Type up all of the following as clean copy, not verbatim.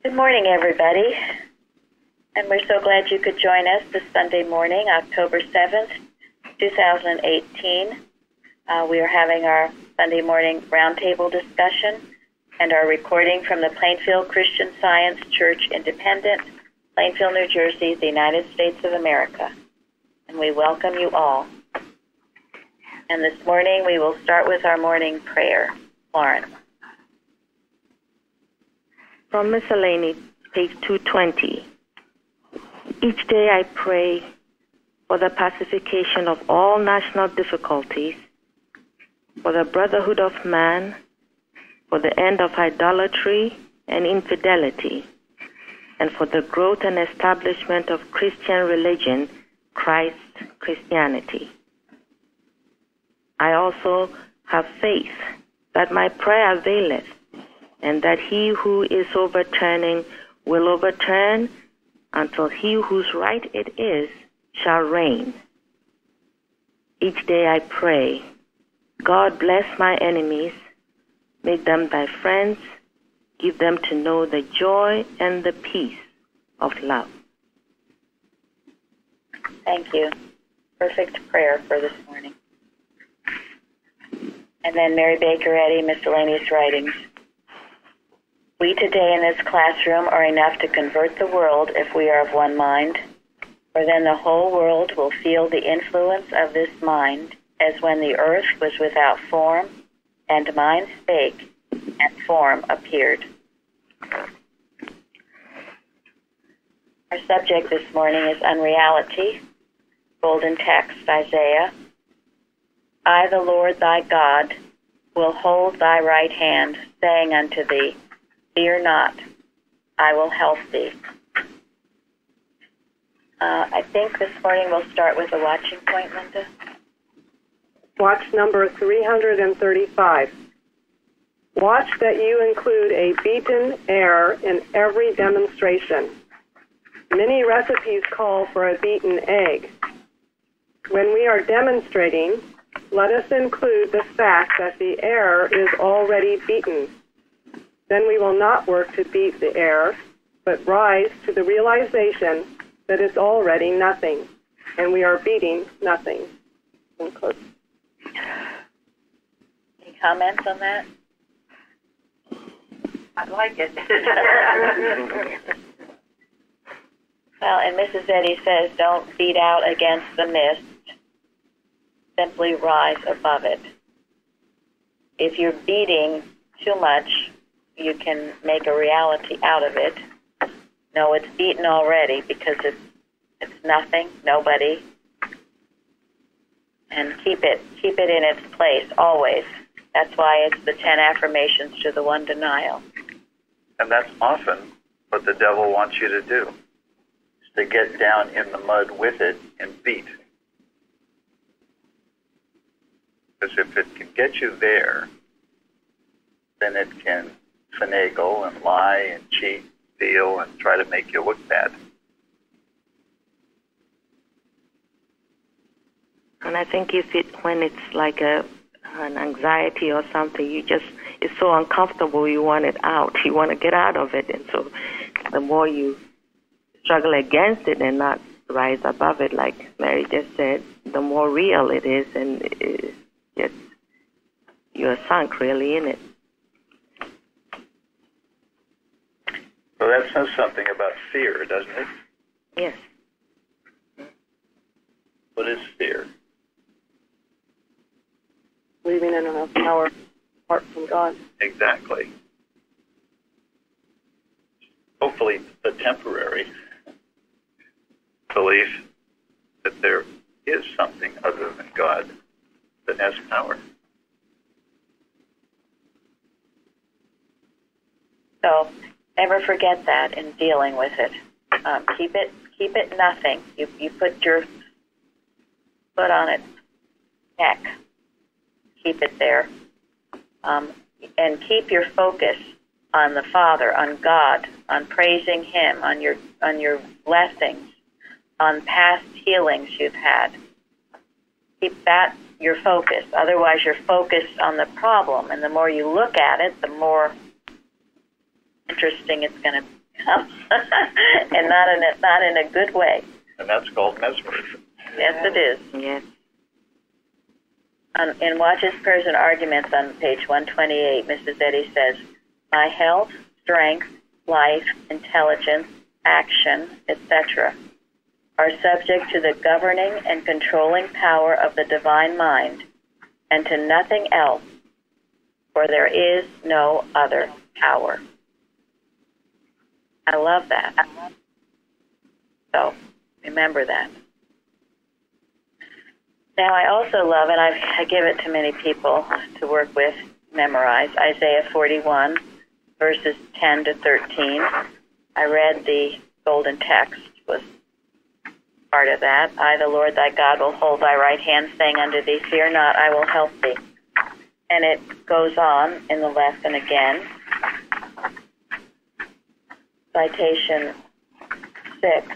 Good morning, everybody, and we're so glad you could join us this Sunday morning, October 7th, 2018. We are having our Sunday morning roundtable discussion and our recording from the Plainfield Christian Science Church Independent, Plainfield, New Jersey, the United States of America. And we welcome you all. And this morning we will start with our morning prayer. Lauren. From Miscellany, page 220. Each day I pray for the pacification of all national difficulties, for the brotherhood of man, for the end of idolatry and infidelity, and for the growth and establishment of Christian religion, Christ Christianity. I also have faith that my prayer availeth, and that he who is overturning will overturn until he whose right it is shall reign. Each day I pray, God bless my enemies, make them thy friends, give them to know the joy and the peace of love. Thank you. Perfect prayer for this morning. And then Mary Baker Eddy, Miscellaneous Writings. We today in this classroom are enough to convert the world if we are of one mind, for then the whole world will feel the influence of this mind, as when the earth was without form, and mind spake, and form appeared. Our subject this morning is unreality. Golden text, Isaiah. I, the Lord thy God, will hold thy right hand, saying unto thee, Fear not, I will help thee. I think this morning we'll start with a watching point, Linda. Watch number 335. Watch that you include a beaten air in every demonstration. Many recipes call for a beaten egg. When we are demonstrating, let us include the fact that the air is already beaten. Then we will not work to beat the air, but rise to the realization that it's already nothing, and we are beating nothing. Any comments on that? I like it. Well, and Mrs. Eddy says, don't beat out against the mist. Simply rise above it. If you're beating too much, you can make a reality out of it. No, it's beaten already because it's nothing, nobody. And keep it in its place always. That's why it's the 10 affirmations to the one denial. And that's often what the devil wants you to do, is to get down in the mud with it and beat. Because if it can get you there, then it can finagle and lie and cheat, steal, and try to make you look bad. And I think when it's like an anxiety or something, it's so uncomfortable, you want it out. You want to get out of it. And so the more you struggle against it and not rise above it, like Mary just said, the more real it is, and you're sunk really in it. So that says something about fear, doesn't it? Yes. What is fear? Believing in enough power apart from God. Exactly. Hopefully the temporary belief that there is something other than God that has power. So never forget that in dealing with it. Keep it nothing. You put your foot on its neck. Keep it there. And keep your focus on the Father, on God, on praising Him, on your blessings, on past healings you've had. Keep that your focus. Otherwise, you're focused on the problem, and the more you look at it, the more interesting it's going to house, and not in a good way. And that's called mesmerism. Yes, it is. Yes. In Watches, Prayers, and Arguments on page 128, Mrs. Eddy says, my health, strength, life, intelligence, action, etc. are subject to the governing and controlling power of the divine mind, and to nothing else, for there is no other power. I love that. So, remember that. Now, I also love, and I give it to many people to work with, memorize, Isaiah 41, verses 10 to 13. I read the golden text, was part of that. I, the Lord thy God, will hold thy right hand, saying unto thee, fear not, I will help thee. And it goes on in the lesson again. Citation 6.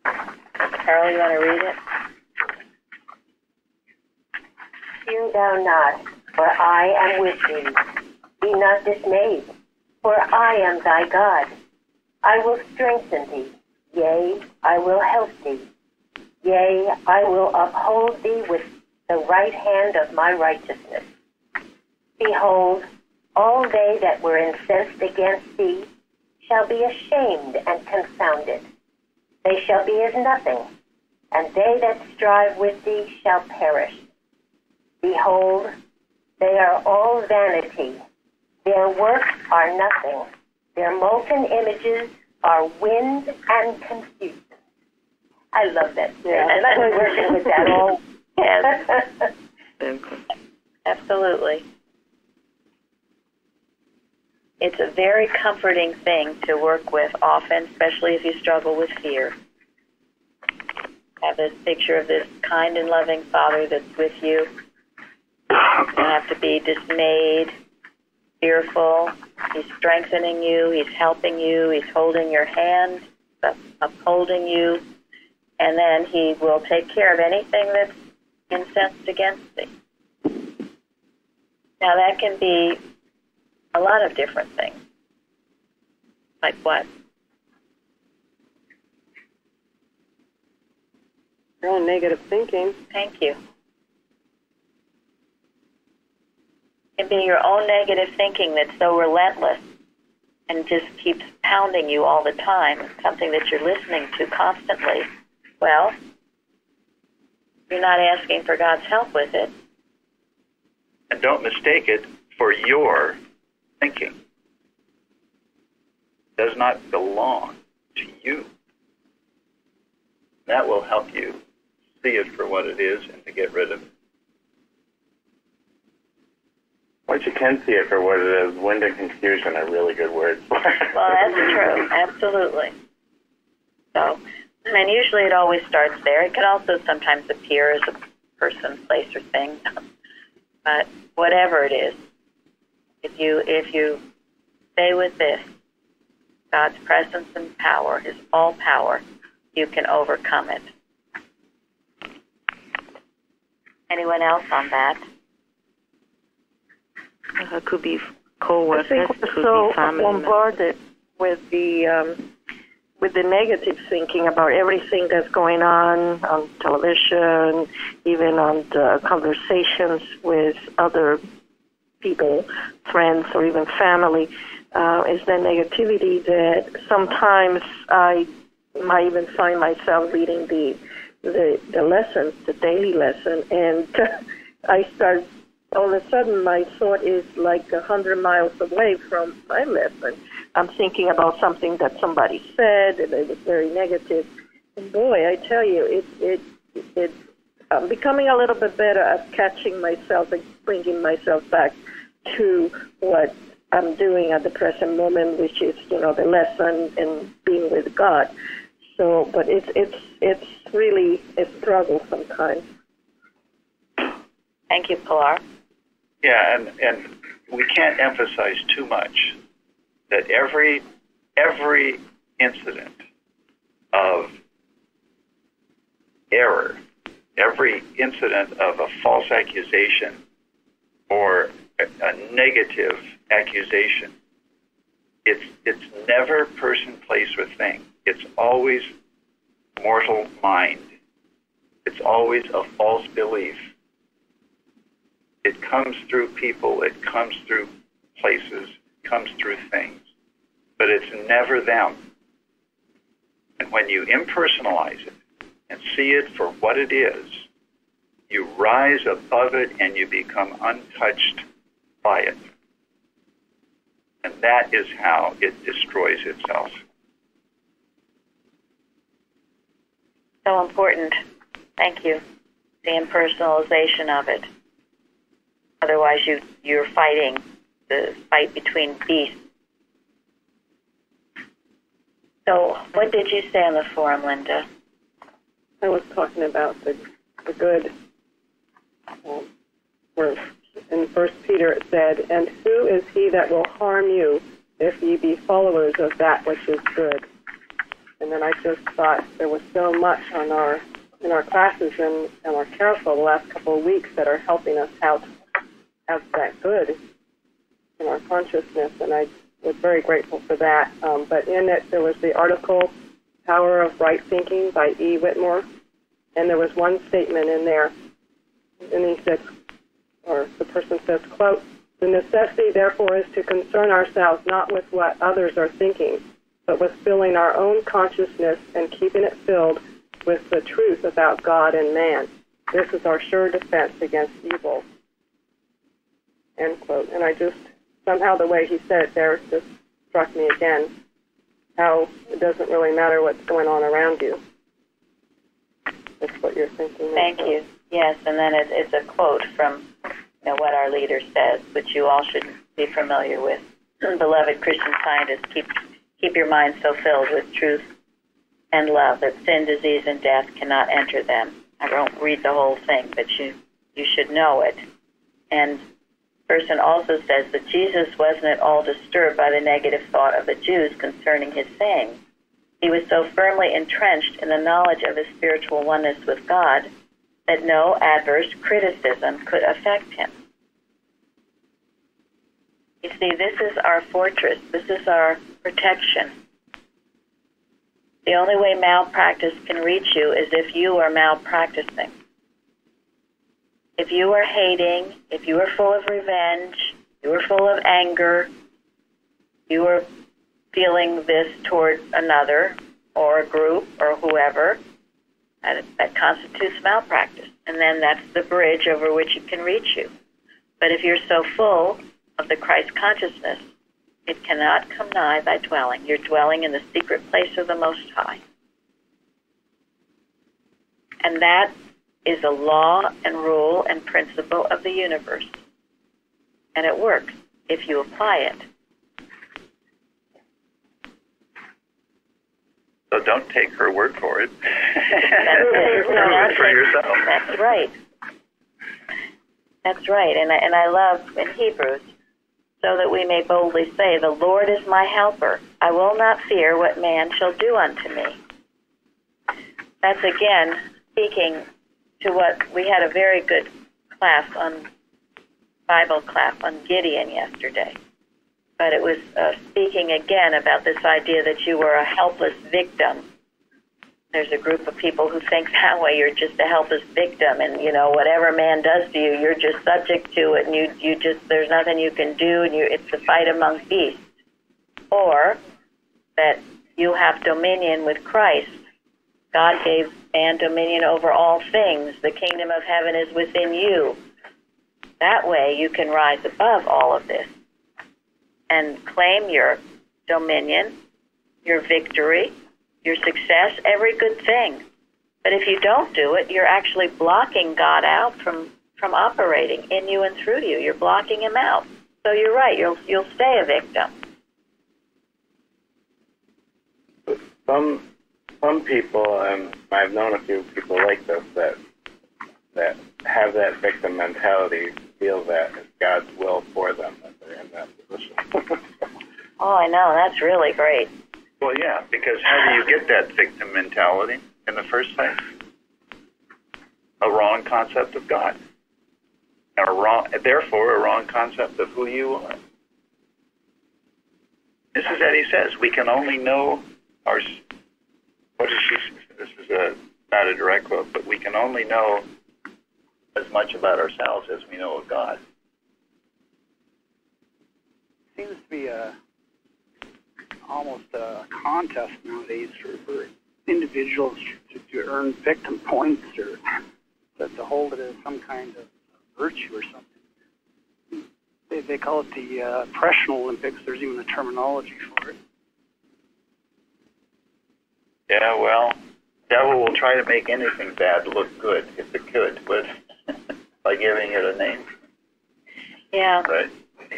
Carol, you want to read it? Fear thou not, for I am with thee. Be not dismayed, for I am thy God. I will strengthen thee. Yea, I will help thee. Yea, I will uphold thee with the right hand of my righteousness. Behold, all they that were incensed against thee shall be ashamed and confounded. They shall be as nothing, and they that strive with thee shall perish. Behold, they are all vanity. Their works are nothing. Their molten images are wind and confusion. I love that. Yeah. And I've been working with that all. Yes. Absolutely. It's a very comforting thing to work with often, especially if you struggle with fear. Have this picture of this kind and loving Father that's with you. You don't have to be dismayed, fearful. He's strengthening you. He's helping you. He's holding your hand, upholding you. And then he will take care of anything that's incensed against thee. Now that can be a lot of different things. Like what? Your own negative thinking. Thank you. It can be your own negative thinking that's so relentless and just keeps pounding you all the time. It's something that you're listening to constantly. Well, you're not asking for God's help with it. And don't mistake it for your thinking. It does not belong to you. That will help you see it for what it is and to get rid of it. Once you can see it for what it is, wind and confusion are really good words. Well, that's true. Absolutely. So, and usually it always starts there. It can also sometimes appear as a person, place, or thing. But whatever it is, if you stay with this, God's presence and power, His all power, you can overcome it. Anyone else on that? It could be I co-workers, think could we're so be family members. bombarded with the negative thinking about everything that's going on television, even on the conversations with other people, friends, or even family. Is that negativity that sometimes I might even find myself reading the lessons, the daily lesson, and I start. All of a sudden, my thought is like 100 miles away from my lesson. I'm thinking about something that somebody said, and it was very negative. And boy, I tell you, I'm becoming a little bit better at catching myself and bringing myself back to what I'm doing at the present moment, which is, the lesson and being with God. So, but it's really a struggle sometimes. Thank you, Pilar. Yeah, and we can't emphasize too much that every incident of error, every incident of a false accusation or a negative accusation It's never person, place, or thing. It's always mortal mind. It's always a false belief. It comes through people, it comes through places, it comes through things, but it's never them. And when you impersonalize it and see it for what it is, you rise above it and you become untouched by it. And that is how it destroys itself. So important. Thank you. The impersonalization of it. Otherwise, you're fighting the fight between beasts. So, what did you say on the forum, Linda? I was talking about the good. Where in 1 Peter it said, "And who is he that will harm you if ye be followers of that which is good?" And then I just thought there was so much in our classes and our carousel the last couple of weeks that are helping us how to have that good in our consciousness, and I was very grateful for that. But in it, there was the article, Power of Right Thinking by E. Whitmore, and there was one statement in there, and he said, or the person says, quote, "The necessity, therefore, is to concern ourselves not with what others are thinking, but with filling our own consciousness and keeping it filled with the truth about God and man. This is our sure defense against evil." End quote. And I just, somehow the way he said it there just struck me again, how it doesn't really matter what's going on around you. That's what you're thinking. Thank you. Yes, and then it's a quote from what our leader says, which you all should be familiar with. Beloved Christian Scientists, keep your mind so filled with truth and love that sin, disease, and death cannot enter them. I won't read the whole thing, but you should know it. And the person also says that Jesus wasn't at all disturbed by the negative thought of the Jews concerning his saying. He was so firmly entrenched in the knowledge of his spiritual oneness with God that no adverse criticism could affect him. You see, this is our fortress. This is our protection. The only way malpractice can reach you is if you are malpracticing. If you are hating, if you are full of revenge, you are full of anger, you are feeling this toward another or a group or whoever, that constitutes malpractice. And then that's the bridge over which it can reach you. But if you're so full of the Christ consciousness, it cannot come nigh thy dwelling. You're dwelling in the secret place of the Most High. And that is a law and rule and principle of the universe. And it works if you apply it. So don't take her word for it. Prove it for yourself. That's right. That's right. And I love in Hebrews, so that we may boldly say, "The Lord is my helper. I will not fear what man shall do unto me." That's again speaking to what we had a very good Bible class on Gideon yesterday. But it was speaking again about this idea that you were a helpless victim. There's a group of people who think that way. You're just a helpless victim, and whatever man does to you, you're just subject to it, and you just there's nothing you can do, and it's the fight among beasts. Or that you have dominion with Christ. God gave man dominion over all things. The kingdom of heaven is within you. That way, you can rise above all of this and claim your dominion, your victory, your success, every good thing. But if you don't do it, you're actually blocking God out from operating in you and through you. You're blocking him out. So you're right, you'll stay a victim. Some people, and I've known a few people like this, that have that victim mentality, feel that it's God's will for them that they're in that position. Oh, I know. That's really great. Well, yeah, because how do you get that victim mentality in the first place? A wrong concept of God. Therefore, a wrong concept of who you are. Mrs. Eddy says we can only know our. What is she? This is not a direct quote, but we can only know as much about ourselves as we know of God. Seems to be almost a contest nowadays for individuals to earn victim points or to hold it as some kind of virtue or something. They call it the oppression Olympics. There's even a terminology for it. Yeah, well, devil will try to make anything bad look good if it could, but by giving it a name. Yeah. Right.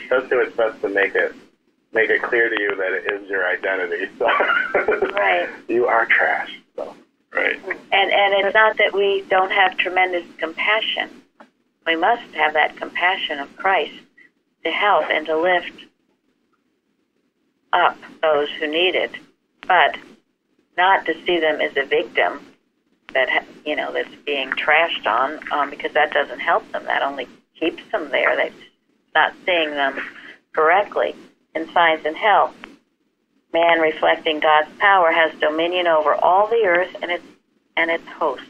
Does do its best to make it clear to you that it is your identity. So Right. You are trash. So. Right. And it's not that we don't have tremendous compassion. We must have that compassion of Christ to help and to lift up those who need it, but not to see them as a victim that that's being trashed on, because that doesn't help them. That only keeps them there. They're not seeing them correctly. In Science and Health, man reflecting God's power has dominion over all the earth and its hosts.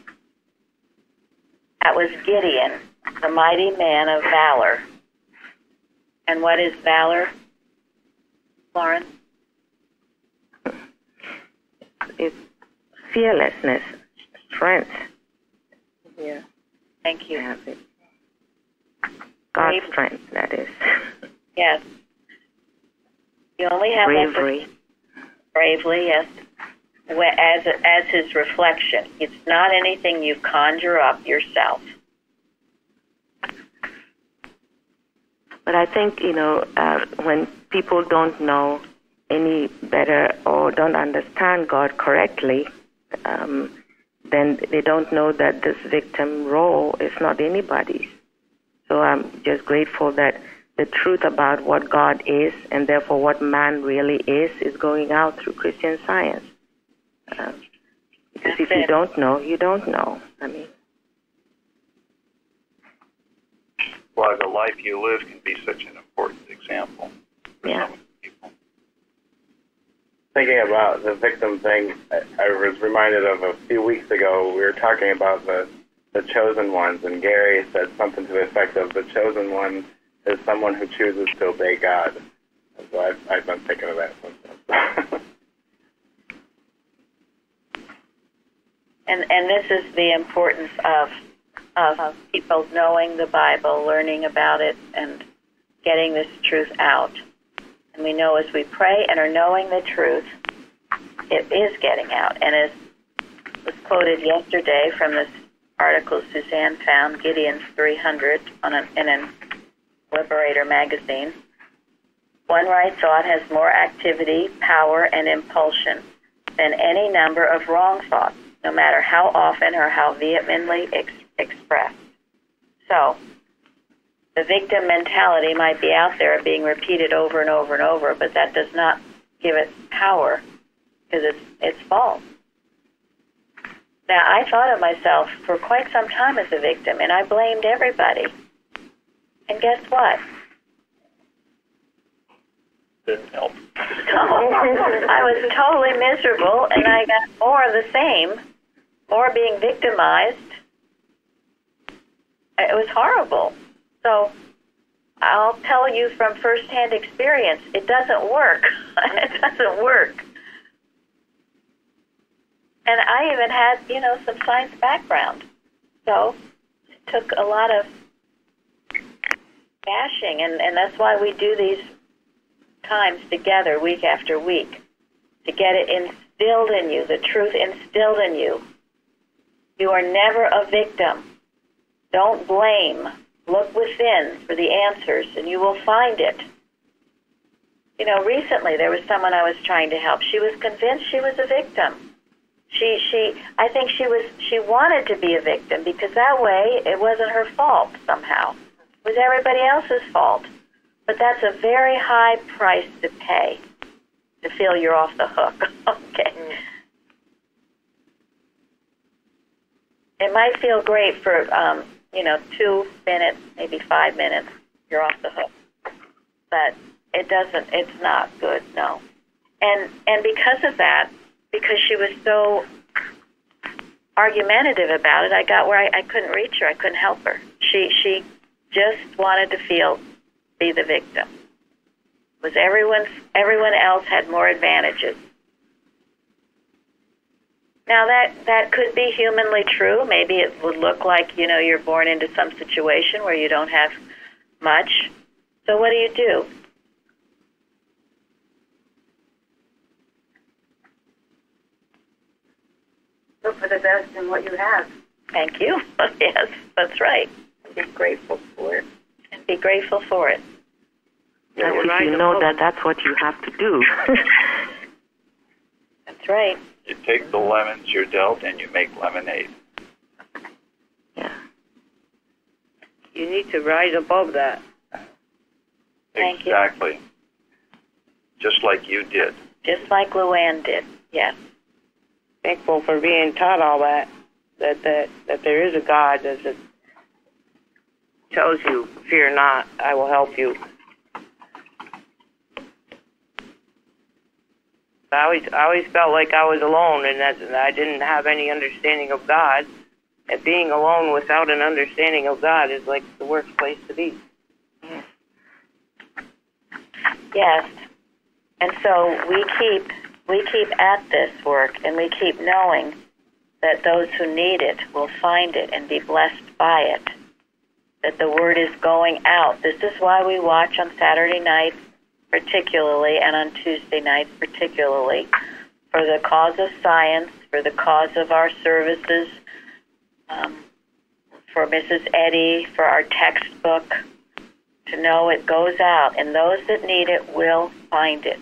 That was Gideon, the mighty man of valor. And what is valor, Lauren? It's fearlessness, strength. Yeah. Thank you. Yeah, God's strength, that is. Yes. You only have bravery. Bravely, yes. As his reflection. It's not anything you conjure up yourself. But I think, when people don't know any better or don't understand God correctly, then they don't know that this victim role is not anybody's. So I'm just grateful that the truth about what God is and therefore what man really is going out through Christian Science. Because if you don't know, you don't know. Why the life you live can be such an important example for so many people. Thinking about the victim thing, I was reminded of a few weeks ago, we were talking about the chosen ones, and Gary said something to the effect of the chosen one is someone who chooses to obey God. And so I've been thinking of that since. And this is the importance of people knowing the Bible, learning about it, and getting this truth out. And we know as we pray and are knowing the truth, it is getting out. And as was quoted yesterday from this article Suzanne found, Gideon's 300, in a Liberator magazine, one right thought has more activity, power, and impulsion than any number of wrong thoughts, no matter how often or how vehemently expressed. So, the victim mentality might be out there being repeated over and over and over, but that does not give it power, because it's false. Now, I thought of myself for quite some time as a victim, and I blamed everybody. And guess what? Didn't help. I was totally miserable, and I got more of the same, more being victimized. It was horrible. So I'll tell you from firsthand experience, it doesn't work. It doesn't work. And I even had, some science background. So it took a lot of bashing, and that's why we do these times together week after week, to get it instilled in you, the truth instilled in you. You are never a victim. Don't blame. Look within for the answers, and you will find it. Recently there was someone I was trying to help. She was convinced she was a victim. I think she wanted to be a victim because that way it wasn't her fault somehow. It was everybody else's fault. But that's a very high price to pay to feel you're off the hook. Okay. It might feel great for 2 minutes, maybe 5 minutes, you're off the hook. But it doesn't, it's not good, no. And because of that, because she was so argumentative about it, I got where I couldn't reach her. I couldn't help her. She just wanted to be the victim. Was everyone else had more advantages. Now that could be humanly true. Maybe it would look like, you're born into some situation where you don't have much. So what do? Look for the best in what you have. Thank you. Yes, that's right. Be grateful for it. And be grateful for it. At least you know that that's what you have to do. That's right. You take the lemons you're dealt and you make lemonade. Yeah. You need to rise above that. Thank you. Exactly. Just like you did. Just like Luann did. Yes. Thankful for being taught all that there is a God that tells you, fear not, I will help you. I always felt like I was alone and that I didn't have any understanding of God. And being alone without an understanding of God is like the worst place to be. Yes. And so we keep at this work, and we keep knowing that those who need it will find it and be blessed by it, that the word is going out. This is why we watch on Saturday nights particularly, and on Tuesday nights particularly, for the cause of science, for the cause of our services, for Mrs. Eddy, for our textbook, to know it goes out, and those that need it will find it.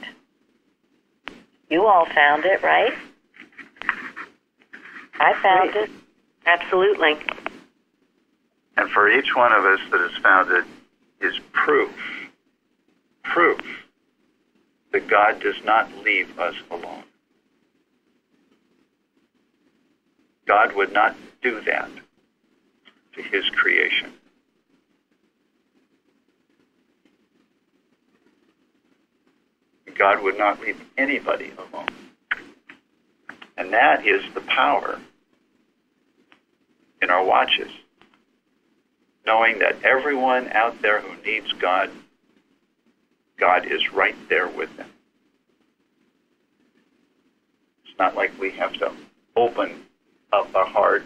You all found it, right? I found it. Absolutely. And for each one of us that has found it is proof that God does not leave us alone. God would not do that to his creation. God would not leave anybody alone. And that is the power in our watches. Knowing that everyone out there who needs God, God is right there with them. It's not like we have to open up our heart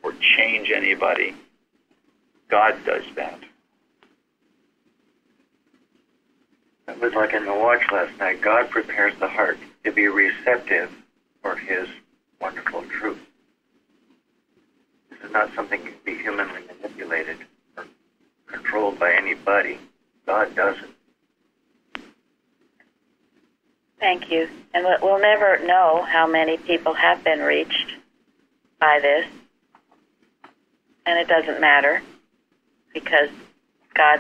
or change anybody. God does that. It was like in the watch last night. God prepares the heart to be receptive for his wonderful truth. This is not something that can be humanly manipulated or controlled by anybody. God does it. Thank you. And we'll never know how many people have been reached by this. And it doesn't matter, because God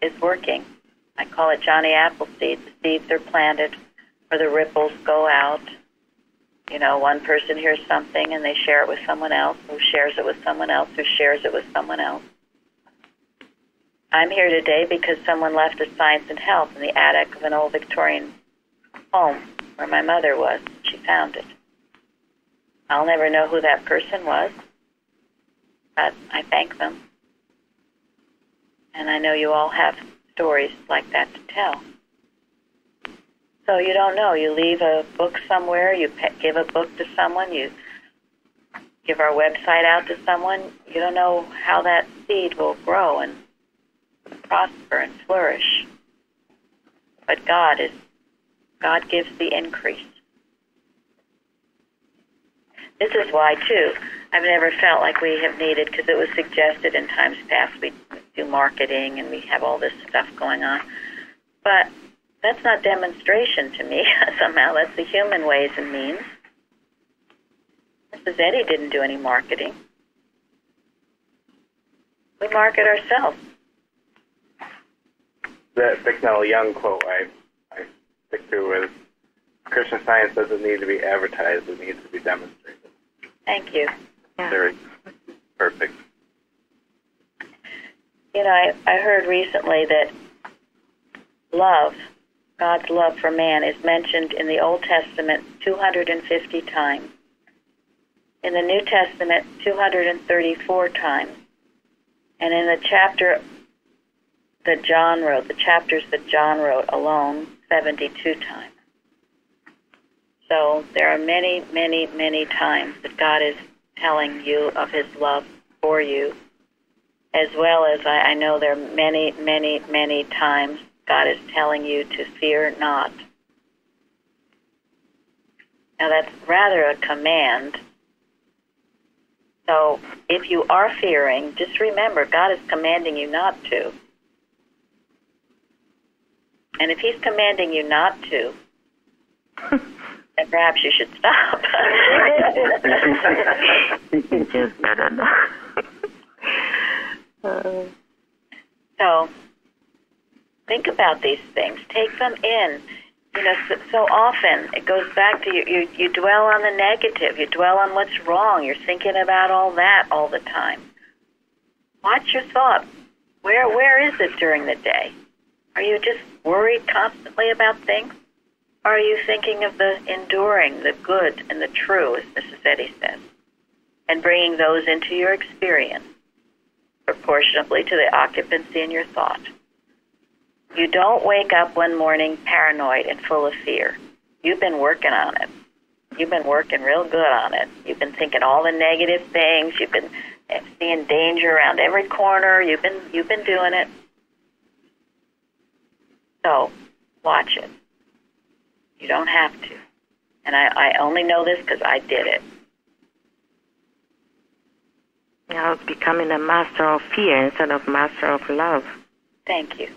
is working. I call it Johnny Appleseed. The seeds are planted where the ripples go out. One person hears something and they share it with someone else, who shares it with someone else, who shares it with someone else. I'm here today because someone left a Science and Health in the attic of an old Victorian home where my mother was. She found it. I'll never know who that person was, but I thank them. And I know you all have stories like that to tell. So you don't know. You leave a book somewhere, you give a book to someone, you give our website out to someone. You don't know how that seed will grow and prosper and flourish. But God gives the increase. This is why, too, I've never felt like we have needed, because it was suggested in times past we do marketing and we have all this stuff going on. But that's not demonstration to me. Somehow that's the human ways and means. Mrs. Eddy didn't do any marketing. We market ourselves. The Bicknell Young quote I stick to is, Christian Science doesn't need to be advertised, it needs to be demonstrated. Thank you. Yeah. Very perfect. I heard recently that love God's love for man is mentioned in the Old Testament 250 times. In the New Testament, 234 times. And in the chapters that John wrote alone, 72 times. So there are many, many, many times that God is telling you of his love for you, as well as I know there are many, many, many times God is telling you to fear not. Now that's rather a command. So if you are fearing, just remember God is commanding you not to. And if he's commanding you not to, then perhaps you should stop. Just better not. So think about these things. Take them in. You know, so often it goes back to you dwell on the negative. You dwell on what's wrong. You're thinking about all that all the time. Watch your thoughts. Where is it during the day? Are you just worried constantly about things? Or are you thinking of the enduring, the good, and the true, as Mrs. Eddy says, and bringing those into your experience, proportionably to the occupancy in your thought? You don't wake up one morning paranoid and full of fear. You've been working on it. You've been working real good on it. You've been thinking all the negative things. You've been seeing danger around every corner. You've been doing it. So, watch it. You don't have to. And I only know this because I did it. I was becoming a master of fear instead of master of love. Thank you.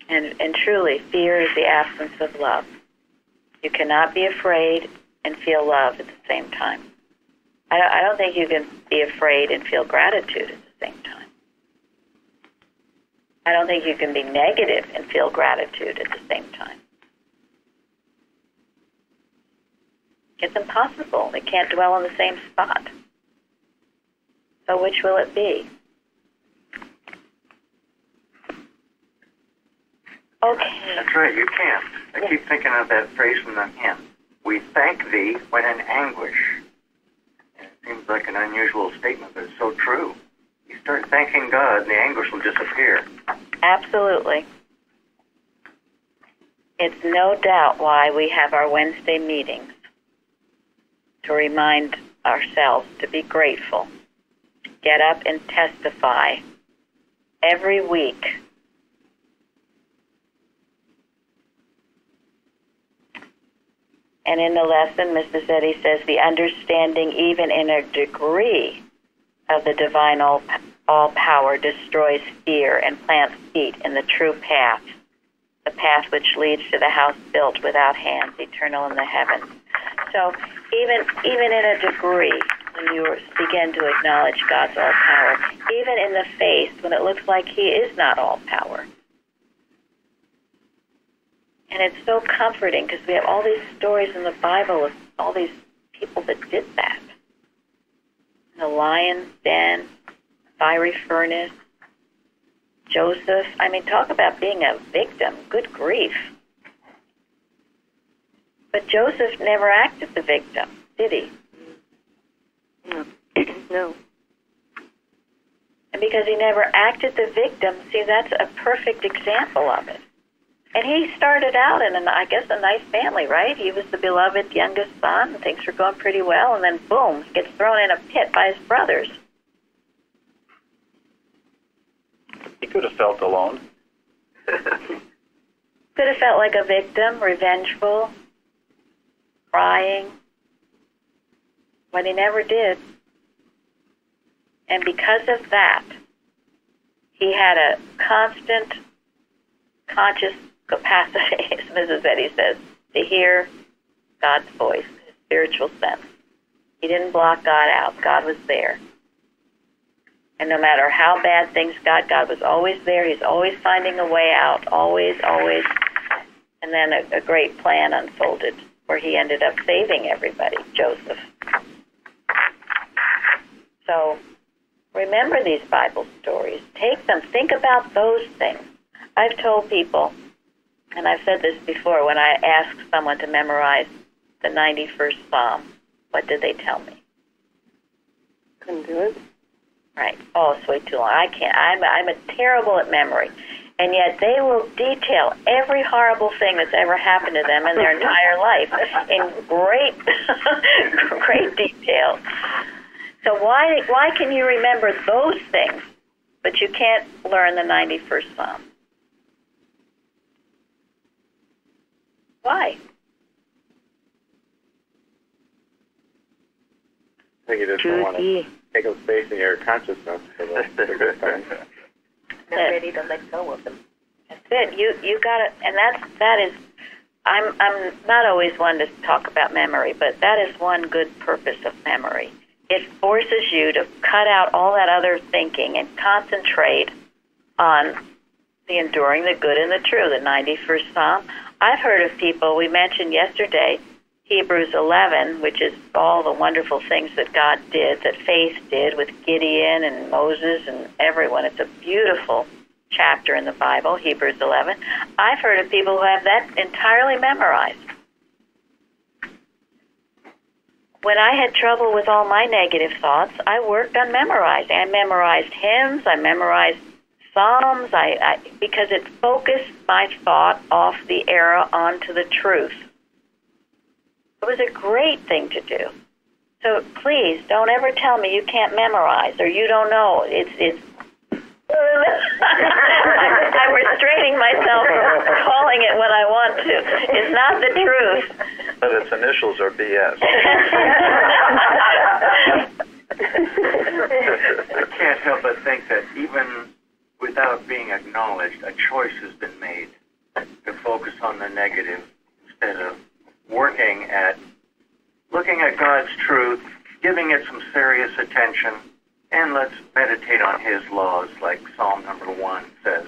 And truly, fear is the absence of love. You cannot be afraid and feel love at the same time. I don't think you can be afraid and feel gratitude at the same time. I don't think you can be negative and feel gratitude at the same time. It's impossible. They can't dwell in the same spot. So which will it be? Okay. That's right, you can't. I keep thinking of that phrase from the hymn. We thank thee when in anguish. And it seems like an unusual statement, but it's so true. You start thanking God, and the anguish will disappear. Absolutely. It's no doubt why we have our Wednesday meetings, to remind ourselves to be grateful. Get up and testify every week. And in the lesson, Mrs. Eddy says, the understanding, even in a degree, of the divine all-power destroys fear and plants feet in the true path, the path which leads to the house built without hands, eternal in the heavens. So even in a degree, when you begin to acknowledge God's all-power, even in the face, when it looks like he is not all-power. And it's so comforting because we have all these stories in the Bible of all these people that did that. The lion's den, fiery furnace, Joseph. I mean, talk about being a victim. Good grief. But Joseph never acted the victim, did he? No. No. And because he never acted the victim, see, that's a perfect example of it. And he started out in, I guess, a nice family, right? He was the beloved youngest son, and things were going pretty well, and then, boom, gets thrown in a pit by his brothers. He could have felt alone. Could have felt like a victim, revengeful, crying, but he never did. And because of that, he had a constant, conscious capacity, as Mrs. Eddy says, to hear God's voice, his spiritual sense. He didn't block God out. God was there. And no matter how bad things got, God was always there. He's always finding a way out, always, always. And then a great plan unfolded where he ended up saving everybody, Joseph. So Remember these Bible stories. Take them. Think about those things. I've told people, and I've said this before, when I ask someone to memorize the 91st Psalm, what did they tell me? Couldn't do it. Right. Oh, it's way too long. I can't. I'm a terrible at memory. And yet they will detail every horrible thing that's ever happened to them in their entire life in great, great detail. So why can you remember those things, but you can't learn the 91st Psalm? Why? I think you just don't want to take up space in your consciousness for the good things. Not ready to let go of them. That's it. You got it, and that is. I'm not always one to talk about memory, but that is one good purpose of memory. It forces you to cut out all that other thinking and concentrate on the enduring, the good, and the true. The 91st Psalm. I've heard of people. We mentioned yesterday Hebrews 11, which is all the wonderful things that God did, that faith did with Gideon and Moses and everyone. It's a beautiful chapter in the Bible, Hebrews 11. I've heard of people who have that entirely memorized. When I had trouble with all my negative thoughts, I worked on memorizing. I memorized hymns, I memorized Psalms, because it focused my thought off the error onto the truth. It was a great thing to do. So please, don't ever tell me you can't memorize or you don't know. It's I'm restraining myself from calling it what I want to. It's not the truth. But its initials are BS. I can't help but think that even without being acknowledged, a choice has been made to focus on the negative instead of working at looking at God's truth, giving it some serious attention, and let's meditate on His laws, like Psalm number 1 says.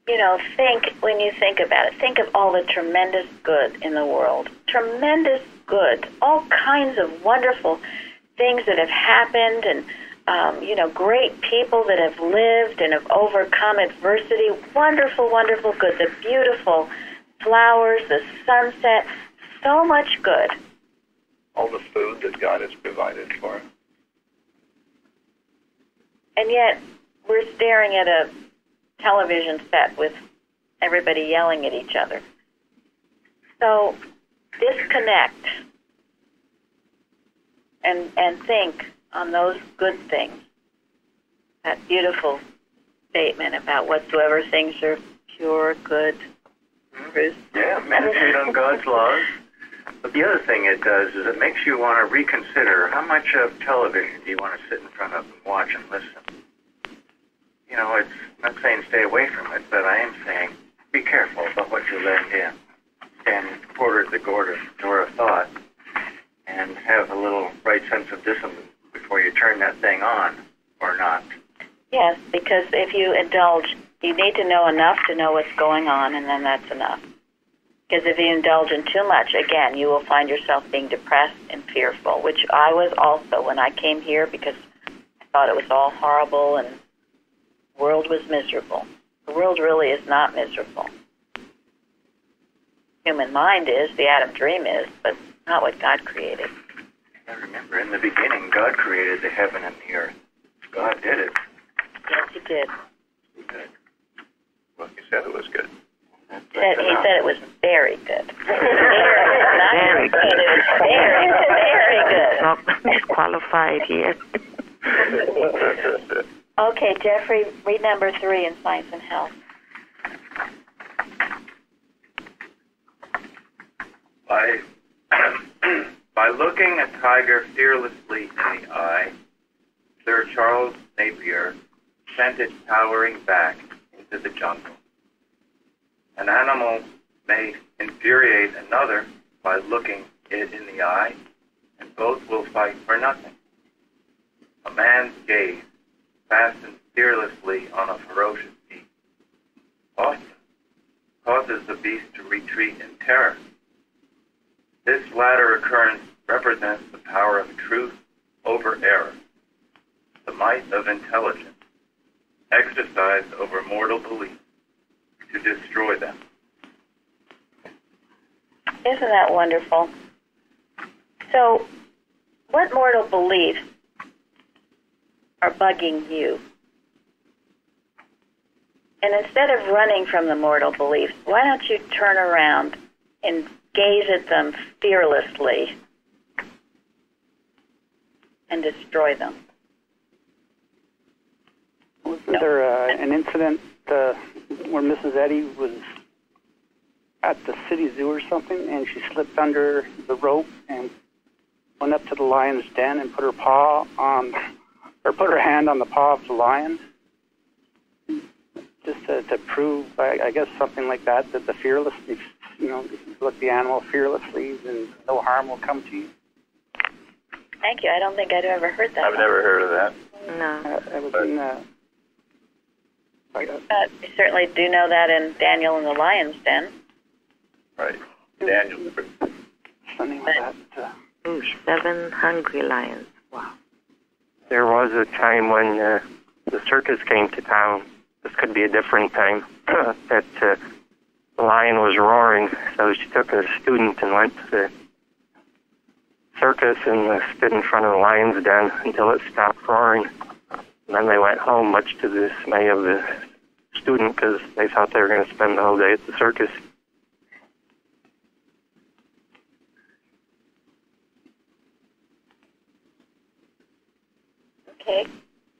You know, when you think about it, think of all the tremendous good in the world. Tremendous good. All kinds of wonderful things that have happened and, great people that have lived and have overcome adversity. Wonderful, wonderful good. The beautiful flowers, the sunset, so much good. All the food that God has provided for us. And yet, we're staring at a television set with everybody yelling at each other. So, disconnect and think on those good things. That beautiful statement about whatsoever things are pure, good, truth. Yeah, meditate on God's laws. But the other thing it does is it makes you want to reconsider how much of television do you want to sit in front of and watch and listen. You know, it's I'm not saying stay away from it, but I am saying be careful about what you let in. Stand quarter to door of thought and have a little right sense of discipline before you turn that thing on or not. Yes, because if you indulge, you need to know enough to know what's going on, and then that's enough. Because if you indulge in too much, again, you will find yourself being depressed and fearful, which I was also when I came here because I thought it was all horrible and the world was miserable. The world really is not miserable. Human mind is, the Adam dream is, but not what God created. And remember, in the beginning, God created the heaven and the earth. God did it. Yes, He did. Good. Well, He said it was good. He said it was very good. Very good. It was very, very good. Not disqualified here. Okay, Jeffrey, read number 3 in Science and Health. By looking a tiger fearlessly in the eye, Sir Charles Napier sent it towering back into the jungle. An animal may infuriate another by looking it in the eye, and both will fight for nothing. A man's gaze fastened fearlessly on a ferocious beast often causes the beast to retreat in terror. This latter occurrence represents the power of truth over error. the might of intelligence, exercised over mortal beliefs to destroy them. Isn't that wonderful? So, what mortal beliefs are bugging you? And instead of running from the mortal beliefs, why don't you turn around and gaze at them fearlessly and destroy them? Wasn't there an incident where Mrs. Eddy was at the city zoo or something, and she slipped under the rope and went up to the lion's den and put her hand on the paw of the lion, just to prove, I guess, something like that the fearlessness, if you look the animal fearlessly, then no harm will come to you. Thank you. I don't think I'd ever heard that. I've never heard of that. No. It was in you certainly do know that in Daniel and the Lion's Den. Right. Daniel. something like that. 7 hungry lions. Wow. There was a time when the circus came to town. This could be a different time. That the lion was roaring, so she took a student and went to the circus and stood in front of the lion's den until it stopped roaring. And then they went home, much to the dismay of the student, because they thought they were going to spend the whole day at the circus. Okay.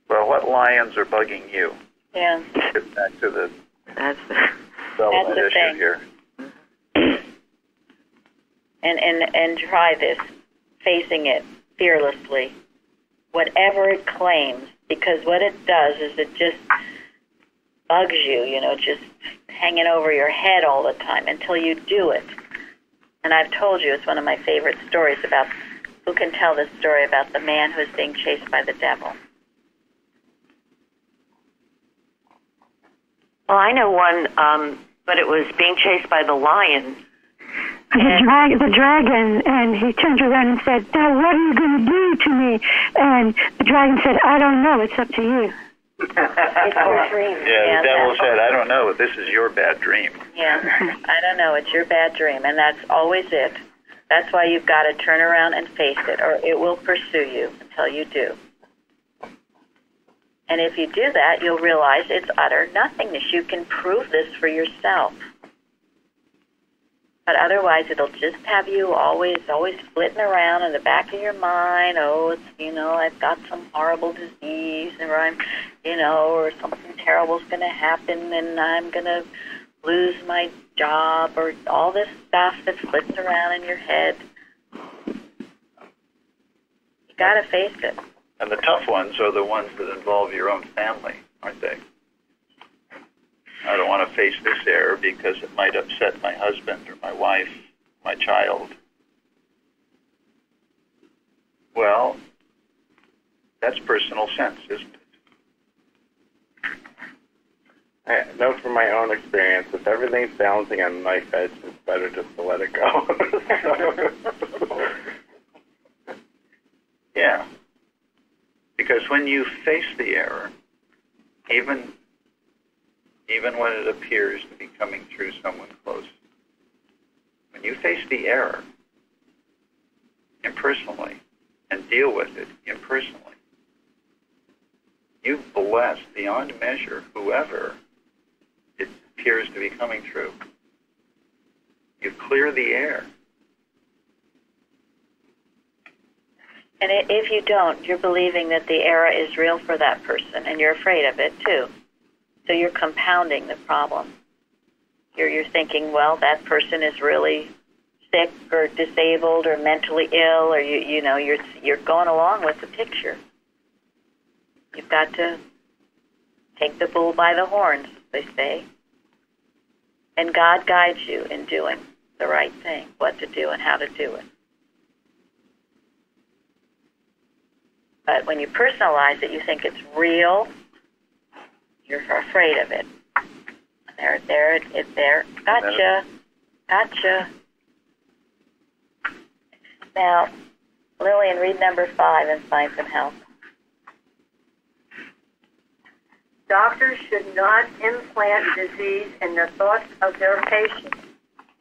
Well, what lions are bugging you? Yeah. Get back to the That's relevant the issue thing. here. And try this, facing it fearlessly, whatever it claims, because what it does is it just bugs you, just hanging over your head all the time until you do it. And I've told you, it's one of my favorite stories about, who can tell this story about the man who was being chased by the devil? Well, I know one, but it was being chased by the lion. The dragon, and he turned around and said, "Now what are you going to do to me?" And the dragon said, "I don't know. It's up to you." It's your dream. Yeah, the devil said, "I don't know. This is your bad dream." Yeah, I don't know. It's your bad dream, and that's always it. That's why you've got to turn around and face it, or it will pursue you until you do. And if you do that, you'll realize it's utter nothingness. You can prove this for yourself. But otherwise, it'll just have you always flitting around in the back of your mind. Oh, it's, I've got some horrible disease, or I'm, or something terrible's going to happen, and I'm going to lose my job, or all this stuff that flits around in your head. You got to face it. And the tough ones are the ones that involve your own family, aren't they? I don't want to face this error because it might upset my husband or my wife, my child. Well, that's personal sense, isn't it? I know from my own experience, if everything's balancing on a knife edge, it's better just to let it go. Yeah. Because when you face the error, even when it appears to be coming through someone close, when you face the error impersonally and deal with it impersonally, you bless beyond measure whoever it appears to be coming through. You clear the air. And if you don't, you're believing that the error is real for that person, and you're afraid of it too. So you're compounding the problem. You're thinking, well, that person is really sick or disabled or mentally ill, or you're going along with the picture. You've got to take the bull by the horns, they say. And God guides you in doing the right thing, what to do and how to do it. But when you personalize it, you think it's real. You're afraid of it. It's there. Gotcha. Now, Lillian, read number 5 and find some help. Doctors should not implant disease in the thoughts of their patients,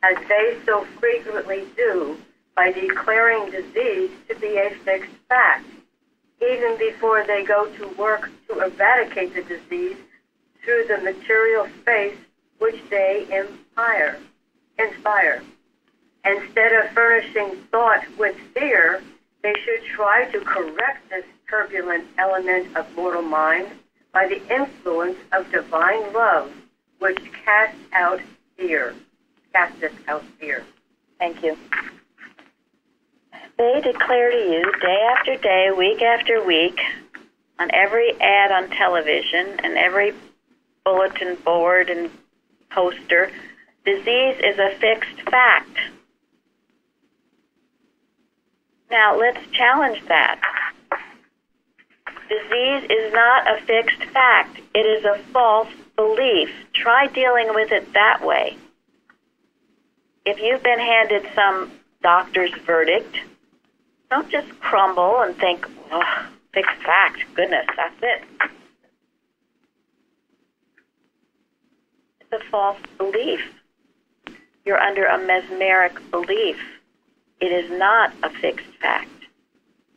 as they so frequently do by declaring disease to be a fixed fact, even before they go to work to eradicate the disease through the material space which they inspire. Instead of furnishing thought with fear, they should try to correct this turbulent element of mortal mind by the influence of divine love, which casts out fear. Thank you. They declare to you day after day, week after week, on every ad on television and every bulletin board and poster, disease is a fixed fact. Now, let's challenge that. Disease is not a fixed fact. It is a false belief. Try dealing with it that way. If you've been handed some doctor's verdict, don't just crumble and think, oh, fixed fact, goodness, that's it. It's a false belief. You're under a mesmeric belief. It is not a fixed fact.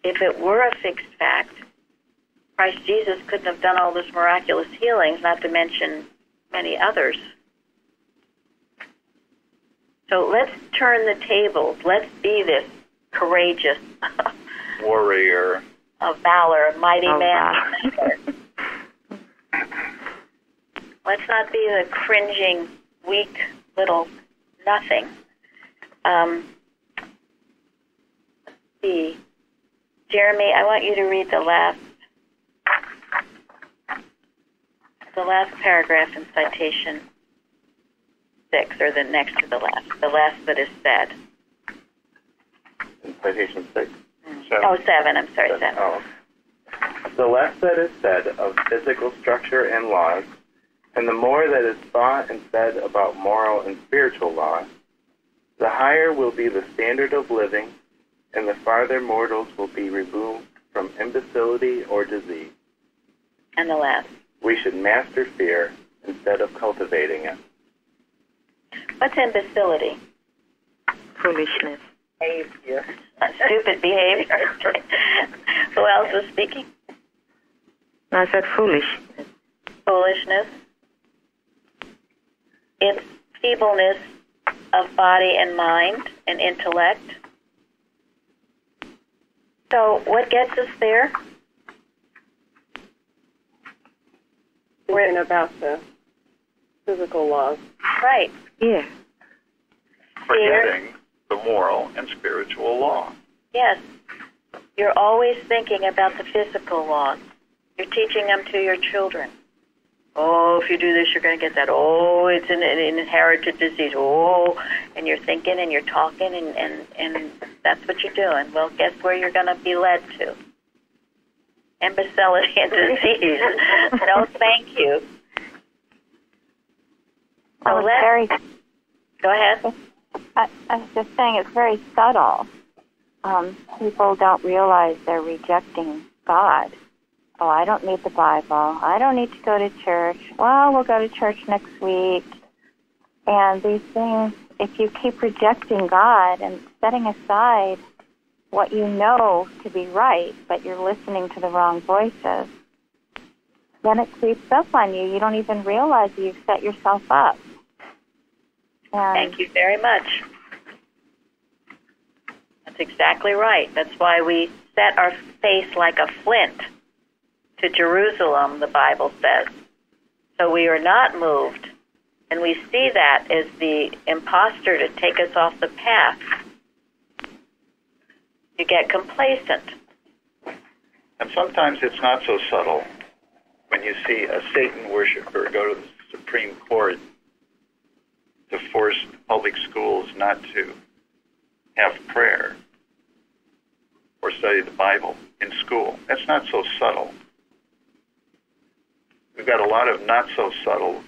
If it were a fixed fact, Christ Jesus couldn't have done all this miraculous healings, not to mention many others. So let's turn the tables. Let's be this courageous warrior of valor, a mighty man. Let's not be the cringing, weak little nothing. Let's see. Jeremy, I want you to read the last paragraph in citation 6, or the next to the last that is said. In citation 6? 7, I'm sorry, 7. Oh. The less that is said of physical structure and laws, and the more that is thought and said about moral and spiritual laws, the higher will be the standard of living, and the farther mortals will be removed from imbecility or disease. And the last. We should master fear instead of cultivating it. What's imbecility? Foolishness. Behavior. Stupid behavior. Who else was speaking? I said foolish. Foolishness. It's feebleness of body and mind and intellect. So what gets us there? Thinking about the physical laws. Right. Yeah. Forgetting the moral and spiritual law. Yes. You're always thinking about the physical laws. You're teaching them to your children. Oh, if you do this, you're going to get that. Oh, it's an inherited disease. Oh, and you're thinking and you're talking and that's what you're doing. Well, guess where you're going to be led to? Imbecility and disease. No, thank you. So go ahead. I was just saying it's very subtle. People don't realize they're rejecting God. Oh, I don't need the Bible. I don't need to go to church. Well, we'll go to church next week. And these things, if you keep rejecting God and setting aside what you know to be right, but you're listening to the wrong voices, then it creeps up on you. You don't even realize you've set yourself up. And thank you very much. That's exactly right. That's why we set our face like a flint to Jerusalem, the Bible says. So we are not moved. And we see that as the imposter to take us off the path. You get complacent. And sometimes it's not so subtle. When you see a Satan worshiper go to the Supreme Court to force public schools not to have prayer or study the Bible in school, that's not so subtle. We've got a lot of not so subtle,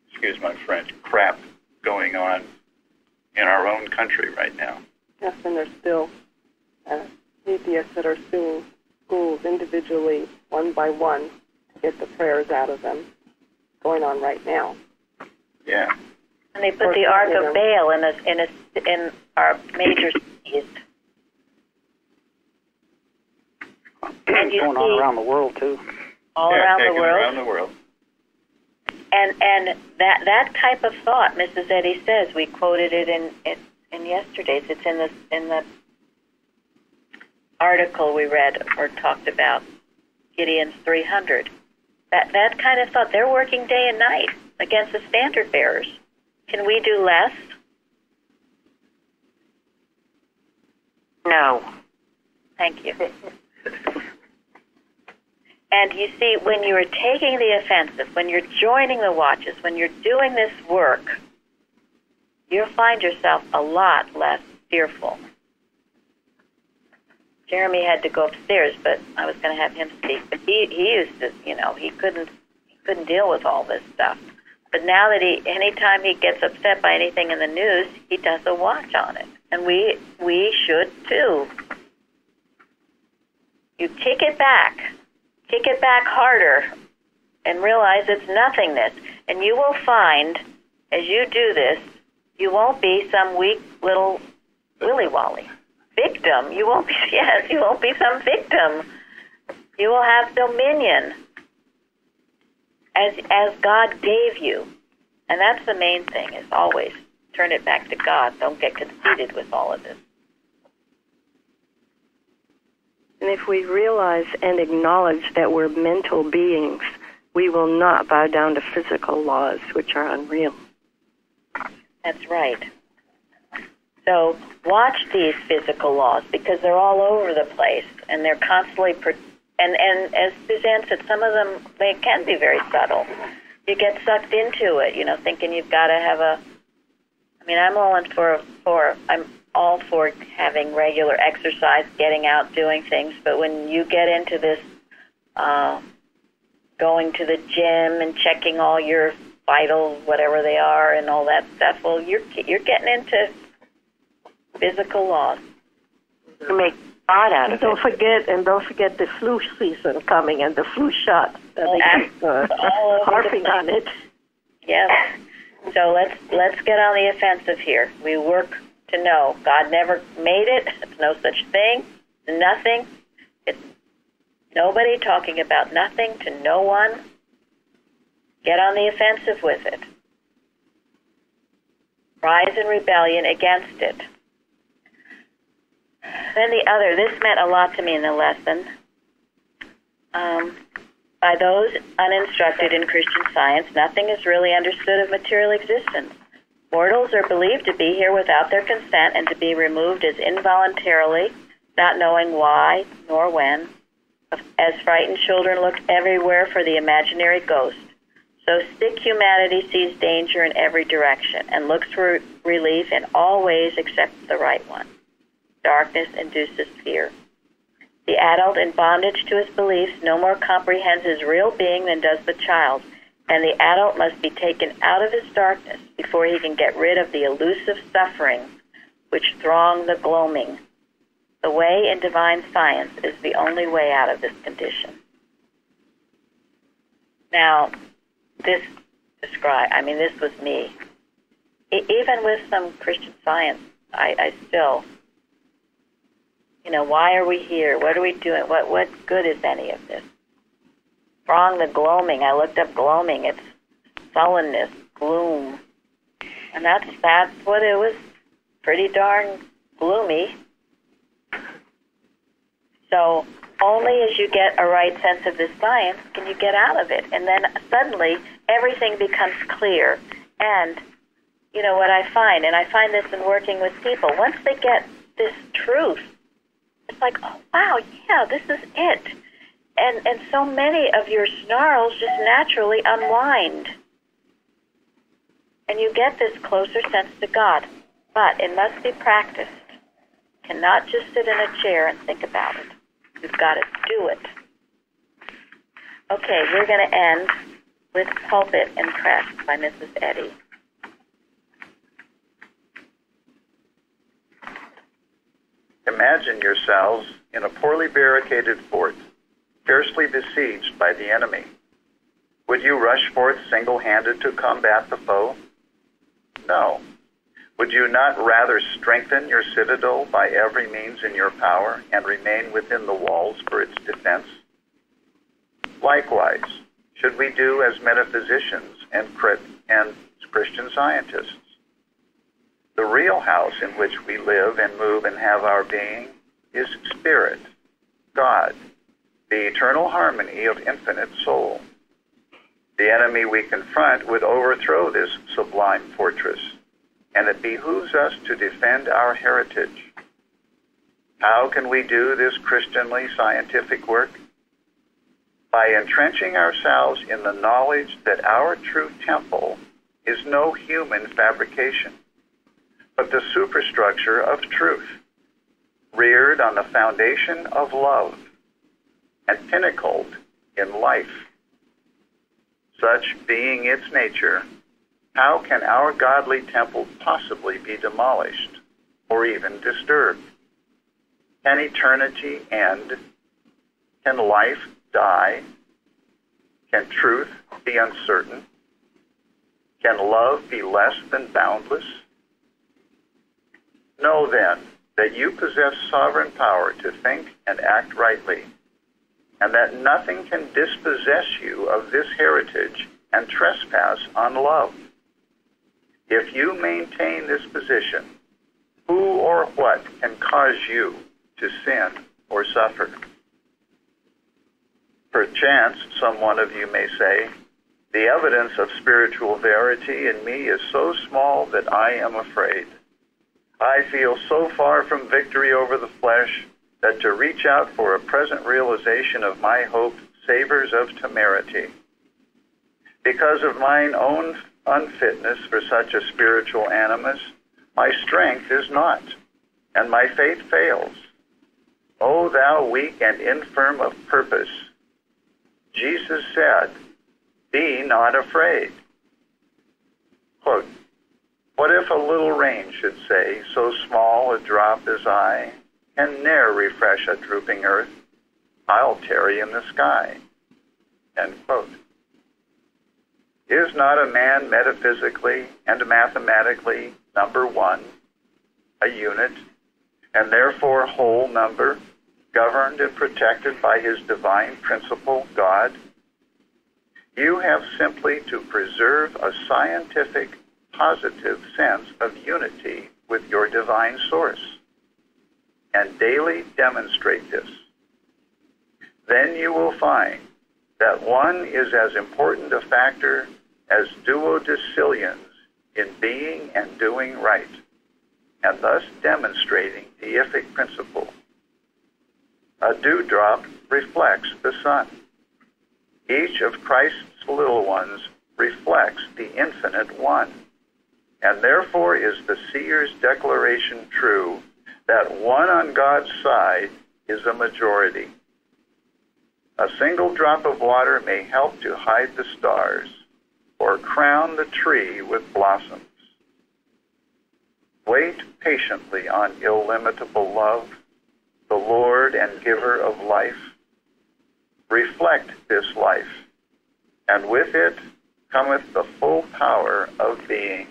excuse my French, crap going on in our own country right now. Yes, and there's still atheists that are suing schools individually, one by one, to get the prayers out of them going on right now. Yeah. And they put the Ark of Baal in our major cities. And you going on around the world too. All around the world. Around the world. And that type of thought, Mrs. Eddy says, we quoted it in yesterday's. It's in the article we read or talked about, Gideon's 300. That kind of thought, they're working day and night against the standard bearers. Can we do less? No. Thank you. And you see, when you are taking the offensive, when you're joining the watches, when you're doing this work, you'll find yourself a lot less fearful. Jeremy had to go upstairs, but I was going to have him speak. But he used to, he couldn't deal with all this stuff. But now that anytime he gets upset by anything in the news, he does a watch on it. And we should too. You kick it back harder, and realize it's nothingness. And you will find, as you do this, you won't be some weak little willy-wally victim. You won't be some victim. You will have dominion as God gave you. And that's the main thing, is always turn it back to God. Don't get conceited with all of this. And if we realize and acknowledge that we're mental beings, we will not bow down to physical laws, which are unreal. That's right. So watch these physical laws, because they're all over the place, and they're constantly, and as Suzanne said, some of them, they can be very subtle. You get sucked into it, thinking you've got to have I'm all for having regular exercise, getting out, doing things, but when you get into this going to the gym and checking all your vitals, whatever they are, and all that stuff, well, you're getting into physical laws. You make God out of it. Don't forget the flu season coming and the flu shot. Harping on it. Yes. So let's get on the offensive here. We work to know God never made it. It's no such thing. Nothing. It's nobody talking about nothing to no one. Get on the offensive with it. Rise in rebellion against it. Then this meant a lot to me in the lesson. By those uninstructed in Christian Science, nothing is really understood of material existence. Mortals are believed to be here without their consent and to be removed as involuntarily, not knowing why nor when. As frightened children look everywhere for the imaginary ghost, so sick humanity sees danger in every direction and looks for relief in all ways except the right one. Darkness induces fear. The adult in bondage to his beliefs no more comprehends his real being than does the child, and the adult must be taken out of his darkness before he can get rid of the elusive sufferings which throng the gloaming. The way in divine science is the only way out of this condition. Now, this was me. Even with some Christian Science, I still, why are we here? What are we doing? What good is any of this? Throng the gloaming. I looked up gloaming. It's sullenness, gloom. And that's what it was. Pretty darn gloomy. So only as you get a right sense of this science can you get out of it. And then suddenly everything becomes clear. And what I find, and I find this in working with people, once they get this truth, it's like, oh, wow, yeah, this is it. And so many of your snarls just naturally unwind. And you get this closer sense to God. But it must be practiced. You cannot just sit in a chair and think about it. You've got to do it. Okay, we're going to end with Pulpit and Press by Mrs. Eddy. Imagine yourselves in a poorly barricaded fort, fiercely besieged by the enemy. Would you rush forth single-handed to combat the foe? No. Would you not rather strengthen your citadel by every means in your power and remain within the walls for its defense? Likewise, should we do as metaphysicians and Christian scientists? The real house in which we live and move and have our being is Spirit, God, the eternal harmony of infinite soul. The enemy we confront would overthrow this sublime fortress, and it behooves us to defend our heritage. How can we do this Christianly scientific work? By entrenching ourselves in the knowledge that our true temple is no human fabrication, but the superstructure of truth, reared on the foundation of love and pinnacled in life. Such being its nature, how can our godly temple possibly be demolished or even disturbed? Can eternity end? Can life die? Can truth be uncertain? Can love be less than boundless? Know then that you possess sovereign power to think and act rightly, and that nothing can dispossess you of this heritage and trespass on love. If you maintain this position, who or what can cause you to sin or suffer? Perchance, some one of you may say, the evidence of spiritual verity in me is so small that I am afraid. I feel so far from victory over the flesh that to reach out for a present realization of my hope savors of temerity. Because of mine own unfitness for such a spiritual animus, my strength is not, and my faith fails. O thou weak and infirm of purpose, Jesus said, be not afraid. Quote, what if a little rain should say, so small a drop as I can ne'er refresh a drooping earth, I'll tarry in the sky. End quote. Is not a man metaphysically and mathematically number one, a unit, and therefore whole number, governed and protected by his divine principle, God? You have simply to preserve a scientific, positive sense of unity with your divine source, and daily demonstrate this. Then you will find that one is as important a factor as duodecillions in being and doing right, and thus demonstrating deific principle. A dewdrop reflects the sun. Each of Christ's little ones reflects the infinite one, and therefore is the seer's declaration true that one on God's side is a majority. A single drop of water may help to hide the stars or crown the tree with blossoms. Wait patiently on illimitable love, the Lord and giver of life. Reflect this life, and with it cometh the full power of being.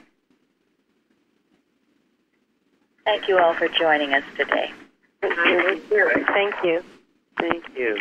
Thank you all for joining us today. Thank you. Thank you. Thank you.